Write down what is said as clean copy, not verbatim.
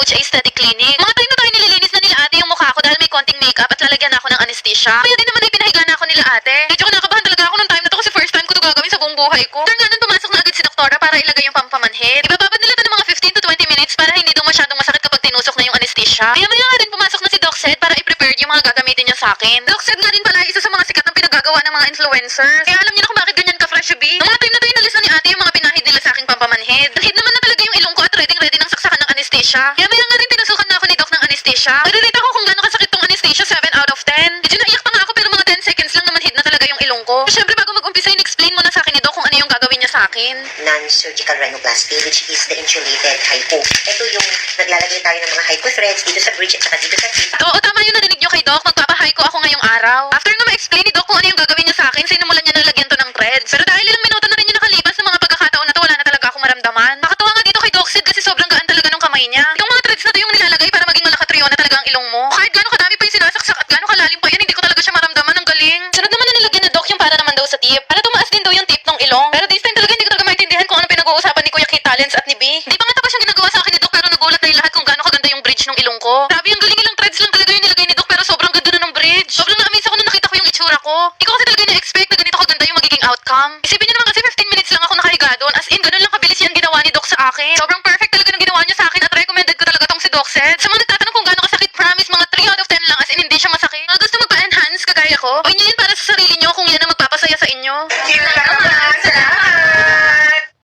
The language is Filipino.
PH Aesthetic Clinic. Mga time na tayo nililinis na nila ate yung mukha ko dahil may konting makeup at lalagyan ako ng anesthesia. Kaya din naman ay pinahiga na ako nila ate. Medyo kinakabahan talaga ako nung time na to kasi first time ko to gagawin sa buong buhay ko. After nga nun, pumasok na agad si doktora para ilagay yung pampamanhid. Ibababad nila to ng mga 15 to 20 minutes para hindi daw masyadong masakit kapag tinusok na yung anesthesia. Kaya maya nga rin pumasok na si Doc Sed para i-prepare yung mga gagamitin niya sa akin. Doc Sed nga rin pala isa sa mga sikat ng pinagagawa ng mga influencers. Kaya alam niyo na kung bakit ganyan ka fresh B. Nung mga time na to inalis na ni ate yung mga pinahid nila sa aking pampamanhid. Hid naman na talaga yung ilong ko at ready ng saksakan ng anesthesia. Kaya maya nga rin tinusukan na ako ni Doc ng anesthesia. Nagre-rate ako kung gaano kasakit tong anesthesia, 7 out of 10. Medyo naiyak pa nga ako pero mga 10 seconds lang naman hid na talaga yung ilong ko. Siyempre bago mag-umpisa in-explain mo na sa akin ni Doc kung ano yung gagawin niya sa akin. Non-surgical rhinoplasty, which is the insulated hypo. Ito yung naglalagay tayo ng mga hypo threads dito sa bridge at saka dito sa tip. Oo, tama yung narinig nyo kay Doc. Magpapahay ko ako ngayong araw. After na ma-explain ni Doc kung ano yung gagawin niya sa akin, sinimulan niya na lagyan to ng threads. Pero dahil ilang minuto na rin yung nakalipas ng mga pagkakataon na to, wala na talaga akong maramdaman. Nakatuwa nga dito kay Doc Sid kasi sobrang gaan talaga ng kamay niya. Yung mga threads na to yung nilalagay para maging malakatriyo na talaga ang ilong mo. Kahit gano'ng kadami pa yung sinasaksak at gano'ng kalalim pa yan, hindi ko talaga siya maramdaman. Ang galing. Sunod naman na nilagyan na Doc yung para naman daw sa tip. Para tumaas din daw yung tip ng ilong. Pero this time talaga hindi ko talaga maintindihan kung ano pinag-uusapan ni Kuya Kit Talents at ni B. Di pa nga tapos yung ginagawa sa akin ni Doc pero nagulat na yung lahat kung gaano kaganda yung bridge ng ilong ko. Grabe, ang galing, ilang threads lang talaga yung nilagay ni Doc pero sobrang ganda na ng bridge. Sobrang na-amaze ako nung nakita ko yung itsura ko. Hindi ko kasi talaga na-expect na ganito kaganda yung magiging outcome. Isipin niyo naman kasi 15 minutes lang ako nakahiga doon. As in, ganun lang kabilis yan ginawa ni Doc sa akin. Sobrang perfect talaga ng ginawa niya sa akin at recommended ko talaga tong si Doc Sed. Sa mga nagtatanong kung gaano kasakit, promise mga 3 out of 10 lang as in hindi siya masakit. Mga gusto magpa-enhance kagaya ko, o yun para sa sarili